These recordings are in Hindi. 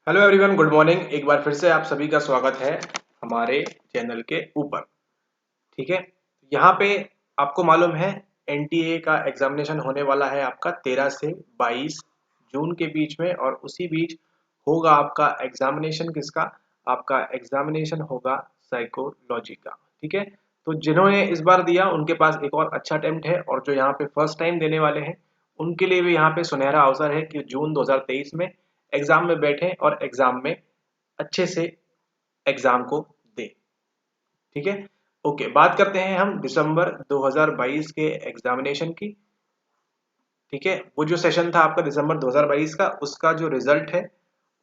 Hello everyone, good morning. एक बार फिर से आप सभी का स्वागत है हमारे चैनल के ऊपर। ठीक है, यहाँ पे आपको मालूम है एनटीए का एग्जामिनेशन होने वाला है आपका 13 से 22 जून के बीच में, और उसी बीच होगा आपका एग्जामिनेशन। किसका? आपका एग्जामिनेशन होगा साइकोलॉजी का। ठीक है, तो जिन्होंने इस बार दिया उनके पास एक और अच्छा अटेम्प्ट है, और जो यहाँ पे फर्स्ट टाइम देने वाले हैं उनके लिए भी यहाँ पे सुनहरा अवसर है कि जून 2023 में एग्जाम में बैठें और एग्जाम में अच्छे से एग्जाम को दें। ठीक है, ओके। बात करते हैं हम दिसंबर 2022 के एग्जामिनेशन की। ठीक है, वो जो सेशन था आपका दिसंबर 2022 का, उसका जो रिजल्ट है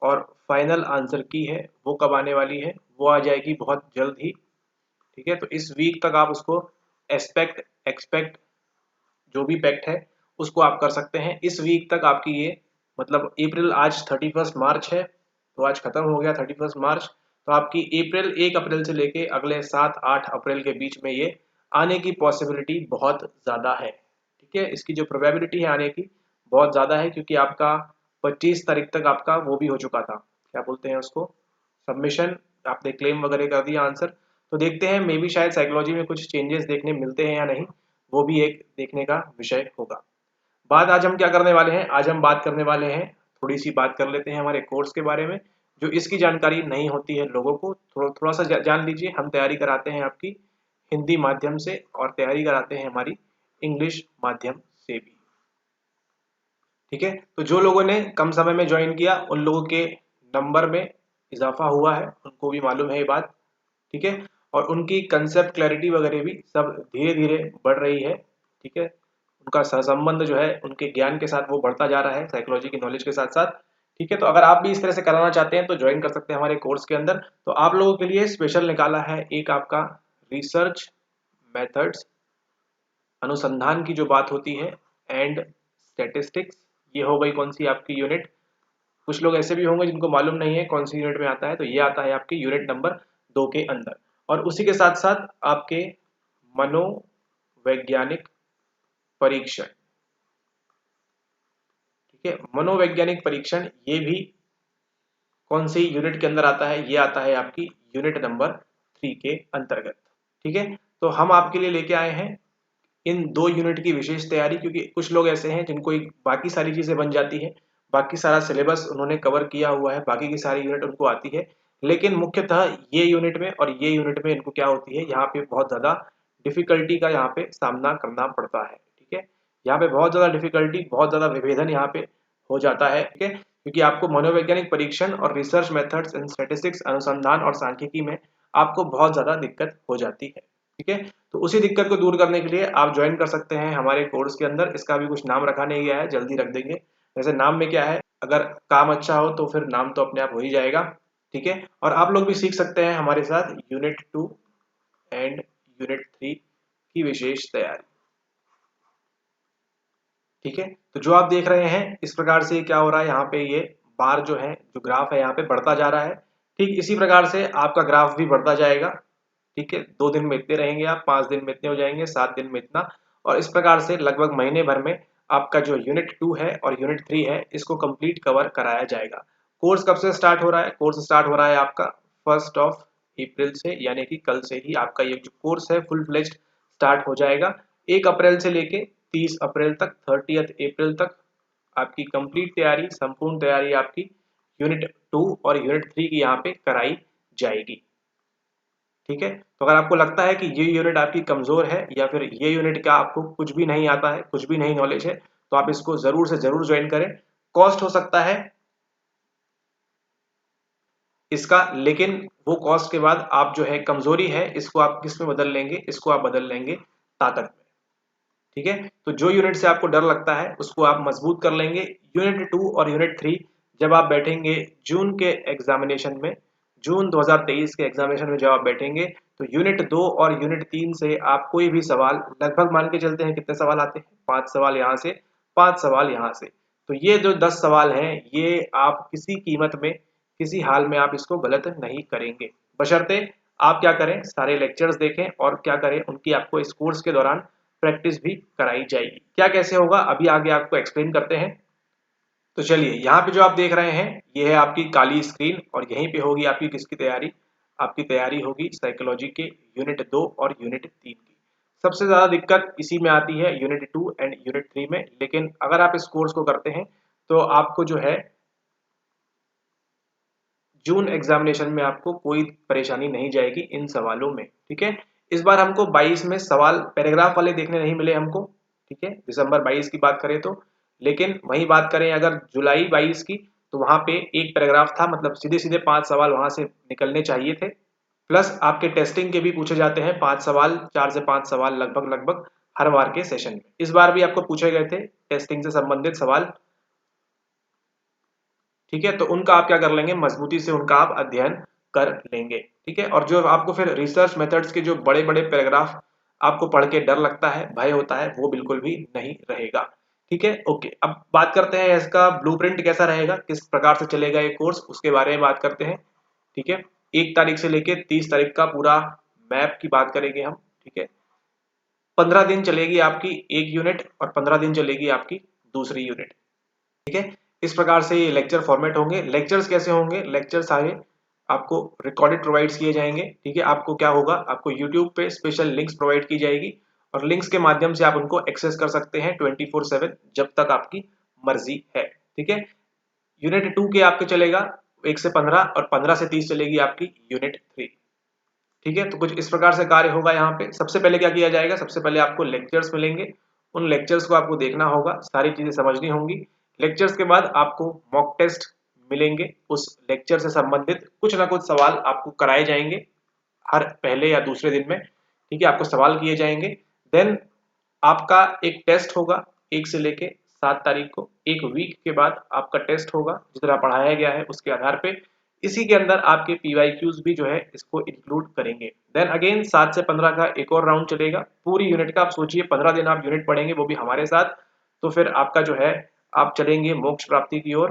और फाइनल आंसर की है वो कब आने वाली है? वो आ जाएगी बहुत जल्द ही। ठीक है, तो इस वीक तक आप उसको एक्सपेक्ट एक्सपेक्ट जो भी पैक्ट है उसको आप कर सकते हैं। इस वीक तक आपकी ये मतलब अप्रैल, आज 31 मार्च है, तो आज खत्म हो गया 31 मार्च। तो आपकी अप्रैल 1 अप्रैल से लेके अगले 7-8 अप्रैल के बीच में ये आने की पॉसिबिलिटी बहुत ज़्यादा है। ठीक है, इसकी जो प्रोबेबिलिटी है आने की बहुत ज़्यादा है, क्योंकि आपका 25 तारीख तक आपका वो भी हो चुका था, क्या बोलते हैं उसको, सबमिशन। आपने क्लेम वगैरह कर दिया आंसर। तो देखते हैं, मे बी शायद साइकोलॉजी में कुछ चेंजेस देखने मिलते हैं या नहीं, वो भी एक देखने का विषय होगा। बात आज हम क्या करने वाले हैं? आज हम बात करने वाले हैं, थोड़ी सी बात कर लेते हैं हमारे कोर्स के बारे में। जो इसकी जानकारी नहीं होती है लोगों को, थोड़ा सा जान लीजिए। हम तैयारी कराते हैं आपकी हिंदी माध्यम से, और तैयारी कराते हैं हमारी इंग्लिश माध्यम से भी। ठीक है, तो जो लोगों ने कम समय में ज्वाइन किया उन लोगों के नंबर में इजाफा हुआ है, उनको भी मालूम है ये बात। ठीक है, और उनकी कंसेप्ट क्लैरिटी वगैरह भी सब धीरे धीरे बढ़ रही है। ठीक है, उनका सहसंबंध जो है उनके ज्ञान के साथ वो बढ़ता जा रहा है, साइकोलॉजी की नॉलेज के साथ साथ। ठीक है, तो अगर आप भी इस तरह से कराना चाहते हैं तो ज्वाइन कर सकते हैं हमारे कोर्स के अंदर। तो आप लोगों के लिए स्पेशल निकाला है एक आपका रिसर्च मेथड्स, अनुसंधान की जो बात होती है, एंड स्टैटिस्टिक्स। ये हो गई कौन सी आपकी यूनिट? कुछ लोग ऐसे भी होंगे जिनको मालूम नहीं है कौन सी यूनिट में आता है, तो ये आता है आपकी यूनिट नंबर 2 के अंदर। और उसी के साथ साथ आपके मनोवैज्ञानिक परीक्षण। ठीक है, मनोवैज्ञानिक परीक्षण ये भी कौन सी यूनिट के अंदर आता है? ये आता है आपकी यूनिट नंबर 3 के अंतर्गत। ठीक है, तो हम आपके लिए लेके आए हैं इन 2 यूनिट की विशेष तैयारी, क्योंकि कुछ लोग ऐसे हैं जिनको बाकी सारी चीजें बन जाती है, बाकी सारा सिलेबस उन्होंने कवर किया हुआ है, बाकी की सारी यूनिट उनको आती है, लेकिन मुख्यतः ये यूनिट में और ये यूनिट में इनको क्या होती है, यहाँ पे बहुत ज्यादा डिफिकल्टी का यहाँ पे सामना करना पड़ता है। ठीक है, यहाँ पे बहुत ज्यादा डिफिकल्टी, बहुत ज्यादा विभेदन यहाँ पे हो जाता है। ठीक है, क्योंकि आपको मनोवैज्ञानिक परीक्षण और रिसर्च मेथड्स इन स्टैटिस्टिक्स, अनुसंधान और सांख्यिकी में आपको बहुत ज्यादा दिक्कत हो जाती है। ठीक है, तो उसी दिक्कत को दूर करने के लिए आप ज्वाइन कर सकते हैं हमारे कोर्स के अंदर। इसका भी कुछ नाम रखा नहीं गया है, जल्दी रख देंगे। वैसे नाम में क्या है, अगर काम अच्छा हो तो फिर नाम तो अपने आप हो ही जाएगा। ठीक है, और आप लोग भी सीख सकते हैं हमारे साथ यूनिट 2 एंड यूनिट 3 की विशेष तैयारी। ठीक है, तो जो आप देख रहे हैं इस प्रकार से क्या हो रहा है, यहाँ पे ये बार जो है, जो ग्राफ है यहाँ पे बढ़ता जा रहा है। ठीक इसी प्रकार से आपका ग्राफ भी बढ़ता जाएगा। ठीक है, 2 दिन में इतने रहेंगे आप, 5 दिन में इतने हो जाएंगे, 7 दिन में इतना, और इस प्रकार से लगभग महीने भर में आपका जो यूनिट 2 है और यूनिट 3 है इसको कंप्लीट कवर कराया जाएगा। कोर्स कब से स्टार्ट हो रहा है? कोर्स स्टार्ट हो रहा है आपका 1 अप्रैल से, यानी कि कल से ही आपका ये जो कोर्स है फुल फ्लेज्ड स्टार्ट हो जाएगा। 1 अप्रैल से लेके 30 अप्रैल तक, 30 अप्रैल तक आपकी कंप्लीट तैयारी, संपूर्ण तैयारी आपकी यूनिट 2 और यूनिट 3 की यहाँ पे कराई जाएगी। ठीक है, तो अगर आपको लगता है कि ये यूनिट आपकी कमजोर है, या फिर ये यूनिट का आपको कुछ भी नहीं आता है, कुछ भी नहीं नॉलेज है, तो आप इसको जरूर से जरूर ज्वाइन करें। कॉस्ट हो सकता है इसका, लेकिन वो कॉस्ट के बाद आप जो है कमजोरी है इसको आप किस में बदल लेंगे? इसको आप बदल लेंगे ताकत में। ठीक है, तो जो यूनिट से आपको डर लगता है उसको आप मजबूत कर लेंगे। यूनिट 2 और यूनिट 3 जब आप बैठेंगे जून के एग्जामिनेशन में, जून 2023 के एग्जामिनेशन में जब आप बैठेंगे, तो यूनिट 2 और यूनिट 3 से आप कोई भी सवाल, लगभग मान के चलते हैं कितने सवाल आते हैं, 5 सवाल यहाँ से, 5 सवाल यहाँ से, तो ये जो 10 सवाल हैं ये आप किसी कीमत में, किसी हाल में आप इसको गलत नहीं करेंगे, बशर्ते आप क्या करें, सारे लेक्चर्स देखें, और क्या करें, उनकी आपको इस कोर्स के दौरान प्रैक्टिस भी कराई जाएगी। क्या कैसे होगा अभी आगे आपको एक्सप्लेन करते हैं। तो चलिए यहाँ पे जो आप देख रहे हैं ये है आपकी काली स्क्रीन और यहीं पे होगी आपकी किसकी तैयारी, आपकी तैयारी होगी साइकोलॉजी के यूनिट 2 और यूनिट 3 की। सबसे ज़्यादा दिक्कत इसी में आती है यूनिट 2 एंड यूनिट 3 में, लेकिन अगर आप इस कोर्स को करते हैं तो आपको जो है जून एग्जामिनेशन में आपको कोई परेशानी नहीं जाएगी इन सवालों में। ठीक है, इस बार हमको 22 में सवाल पैराग्राफ वाले देखने नहीं मिले हमको। ठीक है, दिसंबर 22 की बात करें तो, लेकिन वही बात करें अगर जुलाई 22 की तो वहां पे एक पैराग्राफ था, मतलब सीधे सीधे 5 सवाल वहां से निकलने चाहिए थे। प्लस आपके टेस्टिंग के भी पूछे जाते हैं 5 सवाल, 4 से 5 सवाल लगभग लगभग हर बार के सेशन में। इस बार भी आपको पूछे गए थे टेस्टिंग से संबंधित सवाल। ठीक है, तो उनका आप क्या कर लेंगे, मजबूती से उनका आप अध्ययन कर लेंगे। ठीक है, और जो आपको फिर रिसर्च मेथड्स के जो बड़े बड़े पैराग्राफ आपको पढ़ के डर लगता है, भय होता है, वो बिल्कुल भी नहीं रहेगा। ठीक है, ओके, अब बात करते हैं इसका ब्लूप्रिंट कैसा रहेगा, किस प्रकार से चलेगा ये कोर्स, उसके बारे में बात करते हैं। ठीक है, 1 तारीख से लेके 30 तारीख का पूरा मैप की बात करेंगे हम। ठीक है, 15 दिन चलेगी आपकी एक यूनिट और 15 दिन चलेगी आपकी दूसरी यूनिट। ठीक है, इस प्रकार से ये लेक्चर फॉर्मेट होंगे। लेक्चर्स कैसे होंगे, लेक्चर सारे आपको रिकॉर्डेड प्रोवाइड किए जाएंगे। ठीक है, आपको क्या होगा, आपको यूट्यूब पे स्पेशल लिंक्स प्रोवाइड की जाएगी और लिंक्स के माध्यम से आप उनको एक्सेस कर सकते हैं 24/7 जब तक आपकी मर्जी है। ठीक है, यूनिट 2 के आपके चलेगा 1 से 15 और 15 से 30 चलेगी आपकी यूनिट 3। ठीक है, तो कुछ इस प्रकार से कार्य होगा यहाँ पे। सबसे पहले क्या किया जाएगा, सबसे पहले आपको लेक्चर्स मिलेंगे, उन लेक्चर्स को आपको देखना होगा, सारी चीजें समझनी होंगी। लेक्चर्स के बाद आपको मॉक टेस्ट मिलेंगे, उस लेक्चर से संबंधित कुछ ना कुछ सवाल आपको कराए जाएंगे हर पहले या दूसरे दिन में। ठीक है, आपको सवाल किए जाएंगे। देन आपका एक टेस्ट होगा 1 से लेके 7 तारीख को, एक वीक के बाद आपका टेस्ट होगा जितना पढ़ाया गया है उसके आधार पे। इसी के अंदर आपके PYQs भी जो है इसको इंक्लूड करेंगे। देन अगेन 7 से 15 का एक और राउंड चलेगा पूरी यूनिट का। आप सोचिए 15 दिन आप यूनिट पढ़ेंगे वो भी हमारे साथ, तो फिर आपका जो है आप चलेंगे मोक्ष प्राप्ति की ओर।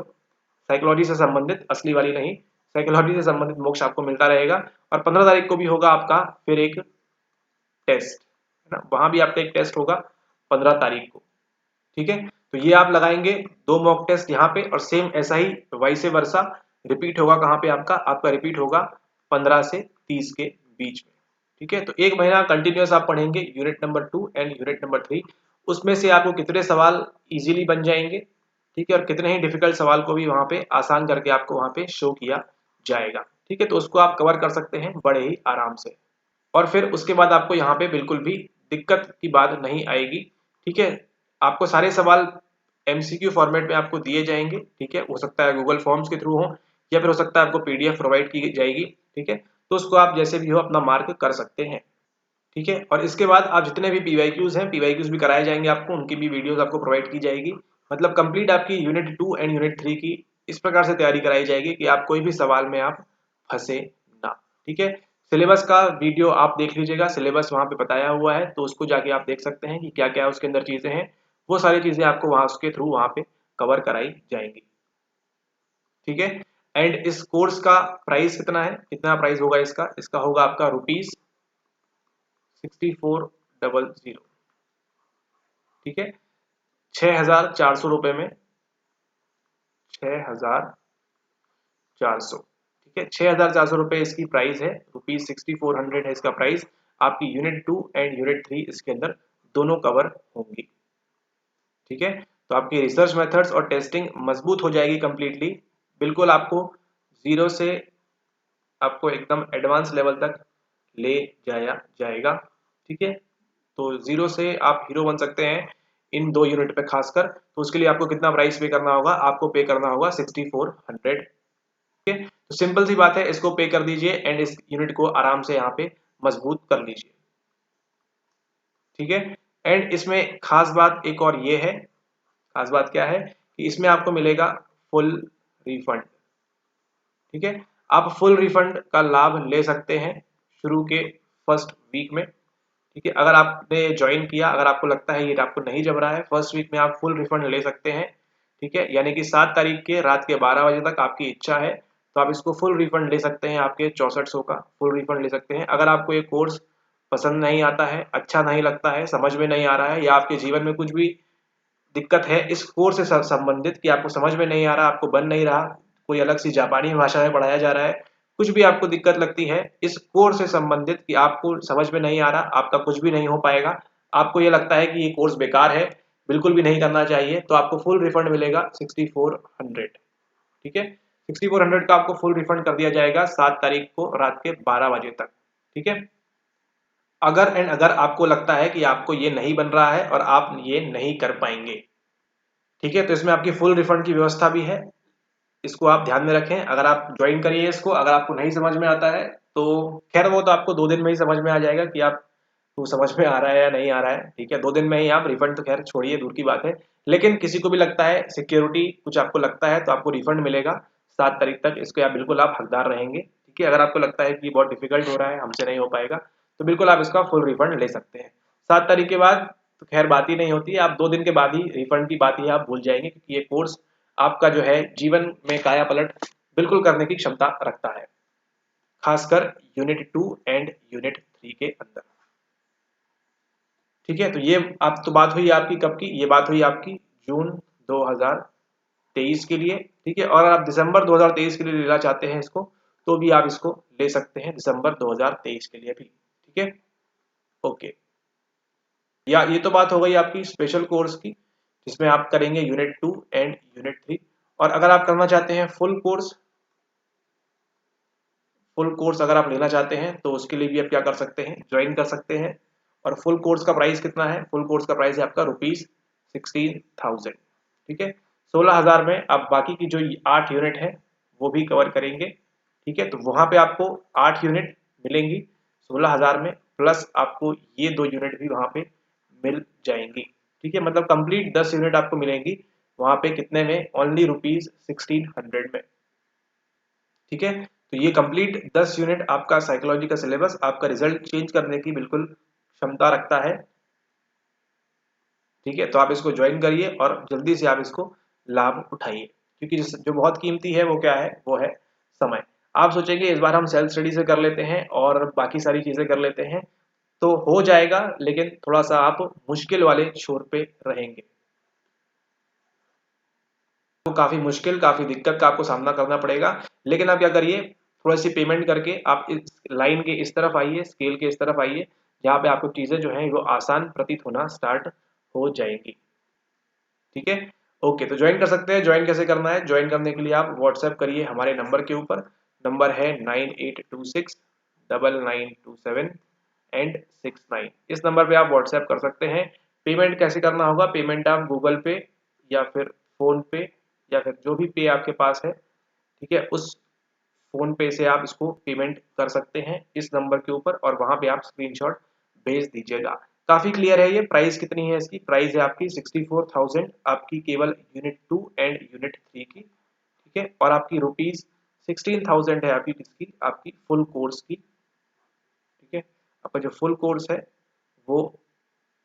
साइकोलॉजी से संबंधित, असली वाली नहीं, साइकोलॉजी से संबंधित मोक्ष आपको मिलता रहेगा। और 15 तारीख को भी होगा आपका फिर एक टेस्ट, है ना, वहां भी आपका एक टेस्ट होगा 15 तारीख को। ठीक है, तो ये आप लगाएंगे 2 मॉक टेस्ट यहाँ पे और सेम ऐसा ही वाइस वर्सा रिपीट होगा। कहाँ पे आपका रिपीट होगा 15 से 30 के बीच में। ठीक है, तो 1 महीना कंटिन्यूस आप पढ़ेंगे unit number 2 and unit number 3। उसमें से आपको कितने सवाल इजीली बन जाएंगे, ठीक है, और कितने ही डिफिकल्ट सवाल को भी वहां पे आसान करके आपको वहां पे शो किया जाएगा। ठीक है, तो उसको आप कवर कर सकते हैं बड़े ही आराम से, और फिर उसके बाद आपको यहाँ पे बिल्कुल भी दिक्कत की बात नहीं आएगी। ठीक है, आपको सारे सवाल MCQ फॉर्मेट में आपको दिए जाएंगे। ठीक है, हो सकता है गूगल फॉर्म्स के थ्रू हो या फिर हो सकता है आपको PDF प्रोवाइड की जाएगी। ठीक है, तो उसको आप जैसे भी हो अपना मार्क कर सकते हैं। ठीक है, और इसके बाद आप जितने भी PYQs हैं PYQs भी कराए जाएंगे आपको, उनकी भी वीडियोस आपको प्रोवाइड की जाएगी। मतलब कंप्लीट आपकी यूनिट 2 एंड यूनिट 3 की इस प्रकार से तैयारी कराई जाएगी कि आप कोई भी सवाल में आप फंसे ना। ठीक है, सिलेबस का वीडियो आप देख लीजिएगा, सिलेबस वहां पे बताया हुआ है, तो उसको जाके आप देख सकते हैं कि क्या क्या उसके अंदर चीजें हैं। वो सारी चीजें आपको वहां उसके थ्रू वहां पे कवर कराई जाएंगी। ठीक है, एंड इस कोर्स का प्राइस कितना है, कितना प्राइस होगा इसका, इसका होगा आपका ₹6400। ठीक है, 6,400 रुपए में, 6,400। ठीक है, 6,400 रुपए इसकी प्राइस है, ₹6400 है इसका प्राइस। आपकी यूनिट 2 एंड यूनिट 3 इसके अंदर दोनों कवर होंगी। ठीक है, तो आपकी रिसर्च मेथड्स और टेस्टिंग मजबूत हो जाएगी कंप्लीटली। बिल्कुल आपको जीरो से आपको एकदम एडवांस लेवल तक ले जाया जाएगा। ठीक है, तो जीरो से आप हीरो बन सकते हैं इन 2 यूनिट पे खासकर। तो उसके लिए आपको कितना प्राइस पे करना होगा, आपको पे करना होगा 6400। ठीक है, तो सिंपल सी बात है, इसको पे कर दीजिए एंड इस यूनिट को आराम से यहाँ पे मजबूत कर लीजिए। ठीक है, एंड इसमें खास बात एक और ये है, खास बात क्या है कि इसमें आपको मिलेगा फुल रिफंड। ठीक है, आप फुल रिफंड का लाभ ले सकते हैं शुरू के फर्स्ट वीक में। ठीक है, अगर आपने ज्वाइन किया, अगर आपको लगता है ये आपको नहीं जम रहा है, फर्स्ट वीक में आप फुल रिफंड ले सकते हैं। ठीक है, यानी कि 7 तारीख के रात के 12 बजे तक आपकी इच्छा है तो आप इसको फुल रिफंड ले सकते हैं, आपके 6400 का फुल रिफंड ले सकते हैं। अगर आपको ये कोर्स पसंद नहीं आता है, अच्छा नहीं लगता है, समझ में नहीं आ रहा है, या आपके जीवन में कुछ भी दिक्कत है इस कोर्स से संबंधित कि आपको समझ में नहीं आ रहा, आपको बन नहीं रहा, कोई अलग सी जापानी भाषा में पढ़ाया जा रहा है, कुछ भी आपको दिक्कत लगती है इस कोर्स से संबंधित कि आपको समझ में नहीं आ रहा, आपका कुछ भी नहीं हो पाएगा, आपको ये लगता है कि ये कोर्स बेकार है, बिल्कुल भी नहीं करना चाहिए, तो आपको फुल रिफंड मिलेगा 6400। ठीक है, 6400 का आपको फुल रिफंड कर दिया जाएगा 7 तारीख को रात के 12 बजे तक। ठीक है, अगर आपको लगता है कि आपको ये नहीं बन रहा है और आप ये नहीं कर पाएंगे, ठीक है, तो इसमें आपकी फुल रिफंड की व्यवस्था भी है, इसको आप ध्यान में रखें। अगर आप ज्वाइन करिए इसको, अगर आपको नहीं समझ में आता है तो खैर वो तो आपको 2 दिन में ही समझ में आ जाएगा कि आप तो समझ में आ रहा है या नहीं आ रहा है। ठीक है, 2 दिन में ही आप रिफंड तो खैर छोड़िए, दूर की बात है, लेकिन किसी को भी लगता है सिक्योरिटी कुछ आपको लगता है तो आपको रिफंड मिलेगा 7 तारीख तक, इसको आप बिल्कुल आप हकदार रहेंगे। ठीक है, अगर आपको लगता है कि बहुत डिफिकल्ट हो रहा है, हमसे नहीं हो पाएगा, तो बिल्कुल आप इसका फुल रिफंड ले सकते हैं। 7 तारीख के बाद तो खैर बात ही नहीं होती है, आप 2 दिन के बाद ही रिफंड की बात ही आप भूल जाएंगे, क्योंकि ये कोर्स आपका जो है जीवन में काया पलट बिल्कुल करने की क्षमता रखता है, खासकर यूनिट 2 एंड यूनिट 3 के अंदर। ठीक है, तो ये आप तो बात हुई आपकी कब की, ये बात हुई आपकी जून 2023 के लिए। ठीक है, और आप दिसंबर 2023 के लिए लेना चाहते हैं इसको, तो भी आप इसको ले सकते हैं दिसंबर 2023 के लिए भी। ठीक है, ओके, या ये तो बात हो गई आपकी स्पेशल कोर्स की, जिसमें आप करेंगे यूनिट 2 एंड यूनिट 3। और अगर आप करना चाहते हैं फुल कोर्स अगर आप लेना चाहते हैं तो उसके लिए भी आप क्या कर सकते हैं, ज्वाइन कर सकते हैं। और फुल कोर्स का प्राइस कितना है, फुल कोर्स का प्राइस है आपका ₹16,000। ठीक है, 16,000 में आप बाकी की जो 8 यूनिट है वो भी कवर करेंगे। ठीक है, तो वहां पे आपको 8 यूनिट मिलेंगी 16,000 में, प्लस आपको ये 2 यूनिट भी वहां पे मिल जाएंगी। ठीक है, मतलब कंप्लीट 10 यूनिट आपको मिलेंगी वहां पे, कितने में, ओनली ₹1600 में। ठीक है, तो ये कंप्लीट 10 यूनिट आपका साइकोलॉजी का सिलेबस आपका रिजल्ट चेंज करने की बिल्कुल क्षमता रखता है। ठीक है, तो आप इसको ज्वाइन करिए और जल्दी से आप इसको लाभ उठाइए, क्योंकि जो बहुत कीमती है वो क्या है, वो है समय। आप सोचेंगे इस बार हम सेल्फ स्टडी से कर लेते हैं और बाकी सारी चीजें कर लेते हैं, तो हो जाएगा, लेकिन थोड़ा सा आप मुश्किल वाले छोर पे रहेंगे, तो काफी मुश्किल, काफी दिक्कत का आपको सामना करना पड़ेगा। लेकिन आप क्या करिए, थोड़ी सी पेमेंट करके आप इस लाइन के इस तरफ आइए, स्केल के इस तरफ आइए, जहाँ पे आपको चीजें जो हैं वो आसान प्रतीत होना स्टार्ट हो जाएंगी। ठीक है, ओके, तो ज्वाइन कर सकते हैं। ज्वाइन कैसे करना है, ज्वाइन करने के लिए आप व्हाट्सएप करिए हमारे नंबर के ऊपर, नंबर है 98269927 इस नंबर पे आप व्हाट्सएप कर सकते हैं। पेमेंट कैसे करना होगा, पेमेंट आप गूगल पे या फिर फोन पे या फिर जो भी पे आपके पास है, ठीक है, उस फोन पे से आप इसको पेमेंट कर सकते हैं इस नंबर के ऊपर, और वहां पे आप स्क्रीनशॉट भेज दीजिएगा। काफी क्लियर है ये। प्राइस कितनी है इसकी, प्राइस है आपकी 64,000 आपकी केवल यूनिट 2 एंड यूनिट 3 की। ठीक है, और आपकी ₹16,000 है आपकी किसकी, आपकी फुल कोर्स की। ठीक है, आपका जो फुल कोर्स है वो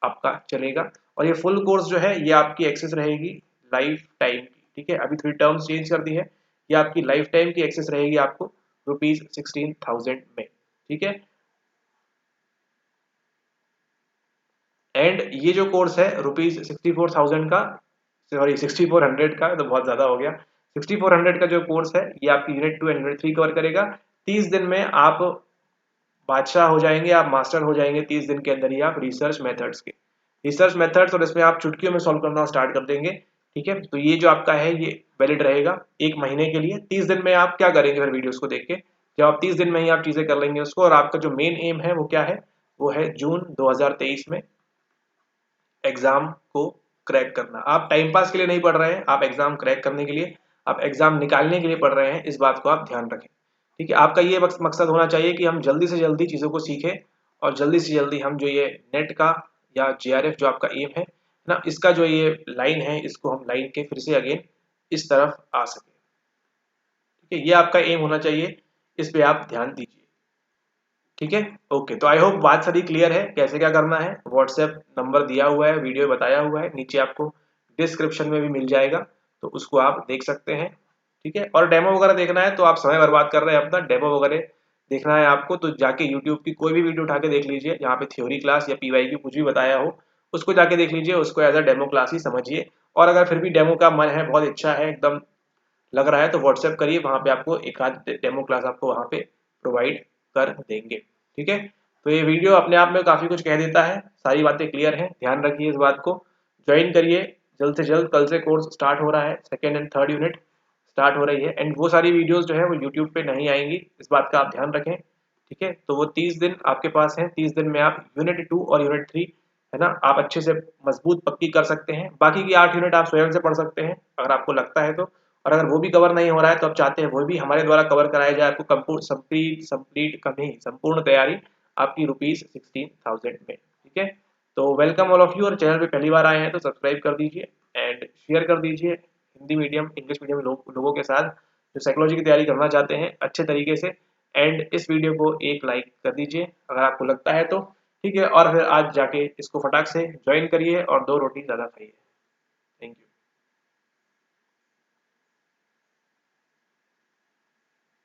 आपका चलेगा, और ये फुल कोर्स जो है ये आपकी एक्सेस रहेगी लाइफ टाइम की। ठीक है, अभी थोड़ी टर्म्स चेंज कर दी है, ये आपकी लाइफ टाइम की एक्सेस रहेगी आपको ₹16,000 में। ठीक है, एंड ये जो कोर्स है ₹64,000 का, सॉरी 6400 का, तो बहुत ज्यादा हो गया, 6400 का जो कोर्स है ये आपकी यूनिट 2 एंड यूनिट 3 कवर करेगा। 30 दिन में आप बादशाह हो जाएंगे, आप मास्टर हो जाएंगे 30 दिन के अंदर ही आप रिसर्च मेथड्स, और इसमें आप चुटकियों में सॉल्व करना स्टार्ट कर देंगे। ठीक है, तो ये जो आपका है ये वैलिड रहेगा 1 महीने के लिए। 30 दिन में आप क्या करेंगे फिर वीडियोस को देख के, जब आप 30 दिन में ही आप चीजें कर लेंगे उसको, और आपका जो मेन एम है वो क्या है, वो है जून 2023 में एग्जाम को क्रैक करना। आप टाइम पास के लिए नहीं पढ़ रहे हैं, आप एग्जाम क्रैक करने के लिए, आप एग्जाम निकालने के लिए पढ़ रहे हैं, इस बात को आप ध्यान रखें। ठीक है, आपका ये मकसद होना चाहिए कि हम जल्दी से जल्दी चीज़ों को सीखें, और जल्दी से जल्दी हम जो ये नेट का या JRF जो आपका एम है ना, इसका जो ये लाइन है, इसको हम लाइन के फिर से अगेन इस तरफ आ सके। ठीक है, ये आपका एम होना चाहिए, इस पे आप ध्यान दीजिए। ठीक है, ओके, तो आई होप बात सारी क्लियर है, कैसे क्या करना है। व्हाट्सएप नंबर दिया हुआ है, वीडियो बताया हुआ है, नीचे आपको डिस्क्रिप्शन में भी मिल जाएगा, तो उसको आप देख सकते हैं। ठीक है, और डेमो वगैरह देखना है तो आप समय बर्बाद कर रहे हैं अपना, डेमो वगैरह देखना है आपको तो जाके यूट्यूब की कोई भी वीडियो उठा के देख लीजिए, जहाँ पे थ्योरी क्लास या PYQ कुछ भी बताया हो, उसको जाके देख लीजिए, उसको एज अ डेमो क्लास ही समझिए। और अगर फिर भी डेमो का मन है, बहुत इच्छा है, एकदम लग रहा है, तो व्हाट्सएप करिए, वहाँ पे आपको एक आध डेमो क्लास आपको वहाँ पे प्रोवाइड कर देंगे। ठीक है, तो ये वीडियो अपने आप में काफ़ी कुछ कह देता है, सारी बातें क्लियर हैं, ध्यान रखिए इस बात को। ज्वाइन करिए जल्द से जल्द, कल से कोर्स स्टार्ट हो रहा है, second and third unit start हो रही है। एंड वो सारी वीडियोस जो है वो यूट्यूब पे नहीं आएंगी, इस बात का आप ध्यान रखें। ठीक है, तो वो 30 दिन आपके पास है, 30 दिन में आप यूनिट 2 और यूनिट 3 है ना, आप अच्छे से मजबूत पक्की कर सकते हैं। बाकी की 8 यूनिट आप स्वयं से पढ़ सकते हैं अगर आपको लगता है तो। और अगर वो भी कवर नहीं हो रहा है तो आप चाहते हैं वो भी हमारे द्वारा कवर कराया जाए, आपको संपूर्ण तैयारी आपकी ₹16,000 में। ठीक है, तो वेलकम ऑल ऑफ यू, और चैनल पे पहली बार आए हैं तो सब्सक्राइब कर दीजिए एंड शेयर कर दीजिए हिंदी मीडियम इंग्लिश मीडियम लोगों के साथ जो साइकोलॉजी की तैयारी करना चाहते हैं अच्छे तरीके से। एंड इस वीडियो को एक लाइक कर दीजिए अगर आपको लगता है तो। ठीक है, और फिर आज जाके इसको फटाक से ज्वाइन करिए और 2 रोटी ज़्यादा खाइए।